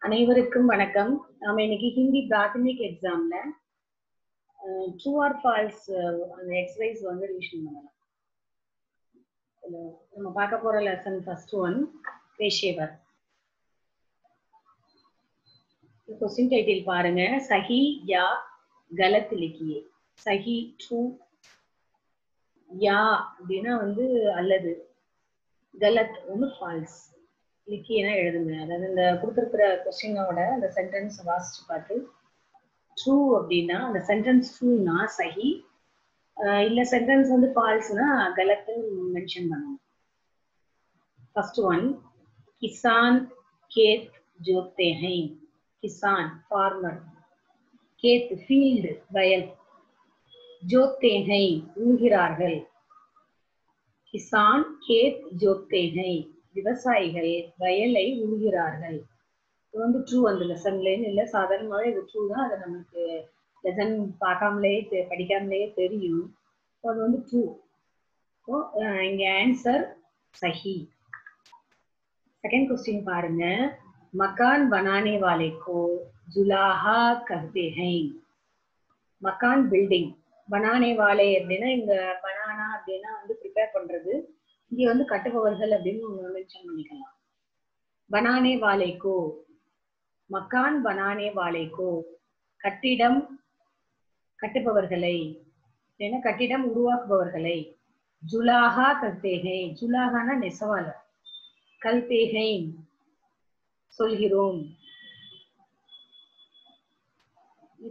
அனைவருக்கும் வணக்கம். நாம இன்னைக்கு ஹிந்தி பிராத்தமிக் எக்ஸாம்ல ட்ரூ ஆர் ஃபால்ஸ் அந்த எக்ஸசைஸ் வந்து ரிவிஷன் பண்ணலாம். நம்ம பார்க்க போற லெசன் ஃபர்ஸ்ட் ஒன் பேஷேவர். क्वेश्चन टाइटल பாருங்க, சஹி யா கலத் லிக்கியே. சஹி ட்ரூ, யா அப்படின்னா வந்து அல்லது, கலத் வந்து ஃபால்ஸ், லிக்கியனா எழுதுங்க. அதாவது இந்த கொடுத்துருக்கிற கொஸ்டினோட அந்த சென்டென்ஸ் வாசிச்சு பார்த்து ட்ரூ அப்படின்னா அந்த சென்டென்ஸ் ட்ரூனா சஹி, இல்ல சென்டென்ஸ் வந்து ஃபால்ஸ்னா கலத்துன்னு மென்ஷன் பண்ணணும். ஃபர்ஸ்ட் ஒன், கிசான் கேத் ஜோத்தே ஹை. கிசான் ஃபார்மர், கேத் ஃபீல்டு வயல், ஜோத்தே ஹை ஊகிறார்கள். கிசான் கேத் ஜோத்தே ஹை விவசாயிகள் வயலை ஊகிறார்கள். இது வந்து ட்ரூ அந்த லெசன்லேன்னு இல்லை, சாதாரணமாகவே இது ட்ரூ தான். அதை நமக்கு லெசன் பார்க்காமலே படிக்காமலே தெரியும். அது வந்து ட்ரூ. ஸோ இங்கே ஆன்சர் சஹி. செகண்ட் கொஸ்டின் பாருங்க, மக்கான் பனானே வாலே கோ ஜுலாஹா கஹ்தே ஹை. மக்கான் பில்டிங், பனானே வாலே அப்படின்னா இங்க பனானா அப்படின்னா வந்து ப்ரிப்பேர் பண்றது, இங்கே வந்து கட்டுபவர்கள் அப்படின்னு மென்ஷன் பண்ணிக்கலாம். பனானே வாலே கோ, மக்கான் பனானே வாலே கோ கட்டிடம் கட்டுபவர்களை, ஏன்னா கட்டிடம் உருவாக்குபவர்களை. ஜுலாஹா கல்தேகை, ஜுலாஹானா நெசவாளர், கல்தேகை சொல்கிறோம்.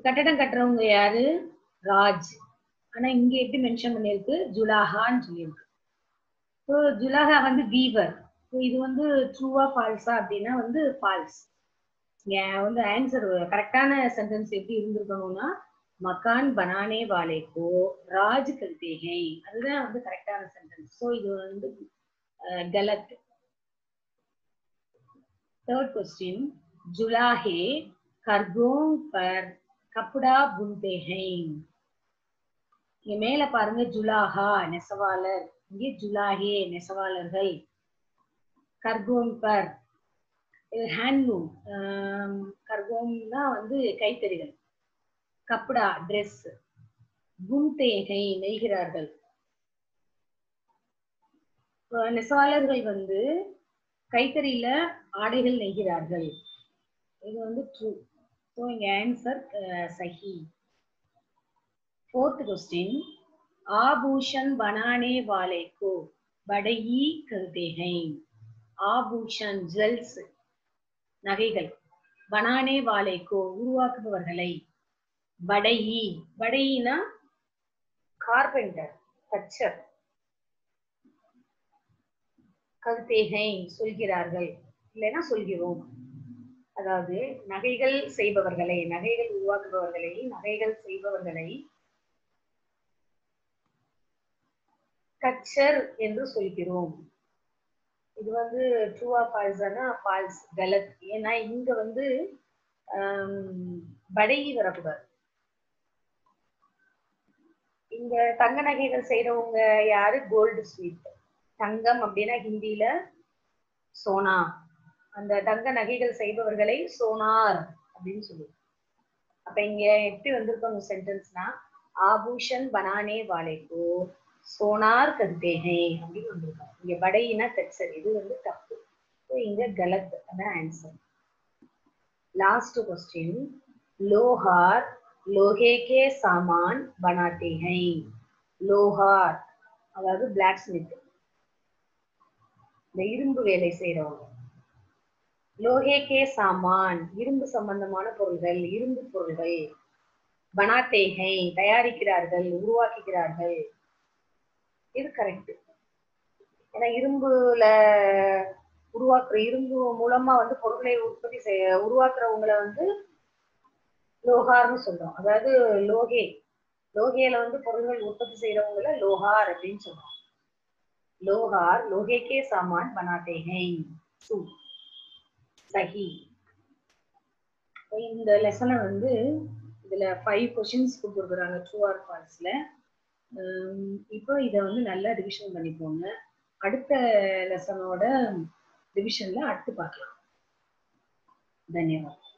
கட்டடம் கட்டுறவங்க யாரு? ராஜ். ஆனா இங்க எப்படி மென்ஷன் பண்ணிருக்கு? ஜுலாஹான்னு சொல்லியிருக்கு. ஸோ ஜுலாஹா வந்து வீவர். இது வந்து ட்ரூவா ஃபால்ஸா அப்படின்னா வந்து ஃபால்ஸ். வந்து ஆன்சர் கரெக்டான சென்டென்ஸ் எப்படி இருந்திருக்கணும்னா மக்கான் பனானே வாலே கோ ராஜ் கல்தே ஹை, அதுதான் வந்து கரெக்டான சென்டென்ஸ். ஸோ இது வந்து கலத். தேர்ட் கொஸ்டின், ஜுலாஹே கர்கோங் பர் கப்டா புன்தே ஹை. இங்க மேல பாருங்க, ஜுலாஹா நெசவாளர், இங்கே ஜுலாஹே நெசவாளர்கள். கர்கோங் பர் ஹேண்ட்லூம், கர்கோம்னா வந்து கைத்தறிகள். கப்டா ட்ரெஸ், புன்தேகை நெய்கிறார்கள். நெசவாளர்கள் வந்து கைத்தறியில ஆடைகள் நெய்கிறார்கள். இது வந்து ட்ரூ. ஸோ இங்க ஆன்சர் சஹி. ஃபோர்த் கொஸ்டின், ஆபூஷன் பனானே வாலே கோ படையி கல்தே ஹை. ஆபூஷன் ஜுவல்ஸ் நகைகள், பனானே வாலே கோ உருவாக்குபவர்களை. படையி, படையினா கார்பெண்டர், தச்சர். கல்தேகை சொல்கிறார்கள், இல்லைன்னா சொல்கிறோம். அதாவது நகைகள் செய்பவர்களை, நகைகள் உருவாக்குபவர்களை, நகைகள் செய்பவர்களை தச்சர் என்று சொல்கிறோம். இது வந்து ட்ரூவா ஃபால்ஸானா ஃபால்ஸ், கலத். ஏன்னா இங்க வந்து படையி வரக்கூடாது. இங்க தங்க நகைகள் செய்யறவங்க யாரு? Gold sweet. தங்கம் அப்படின்னா ஹிந்தியில சோனா. அந்த தங்க நகைகள் செய்பவர்களை சோனார் அப்படின்னு சொல்லுவோம். அப்ப இங்க எப்படி வந்திருக்கோம் சென்டென்ஸ்னா ஆபூஷன் பனானே வாலே கோ சோனார் கல்தேகை அப்படின்னு வந்திருக்கோம். இங்க படையினா தச்சர், இது வந்து தப்பு. இங்க கலத் அதான் ஆன்சர். லாஸ்ட் கொஸ்டின், லோஹார் லோஹே கே சாமான் பனாத்தே ஹை. லோஹார் அதாவது பிளாக் ஸ்மித், இந்த இரும்பு வேலை செய்யறவங்க. லோஹே கே சாமான் இரும்பு சம்பந்தமான பொருள்கள், இரும்பு பொருள்கள். பனாத்தே ஹை தயாரிக்கிறார்கள், உருவாக்குகிறார்கள். இது கரெக்ட். ஏன்னா இரும்புல உருவாக்குற, இரும்பு மூலமா வந்து பொருட்களை உற்பத்தி செய்ய உருவாக்குறவங்களை வந்து லோஹார்னு சொல்றோம். அதாவது லோகே, லோகேல வந்து பொருள்கள் உற்பத்தி செய்யறவங்கள லோஹார் அப்படின்னு சொல்றோம். லோஹார் லோகே கே சாமான் பனாத்தே ஹை. சஹி. இந்த லெசனை வந்து இதுல 5 கொஸ்டின்ஸ் கொடுத்துருக்குறாங்க ட்ரூ ஆர் ஃபால்ஸ்ல. இப்போ இதை வந்து நல்லா ரிவிஷன் பண்ணிக்கோங்க. அடுத்த லெசனோட ரிவிஷன்ல அடுத்து பார்க்கலாம். धन्यवाद।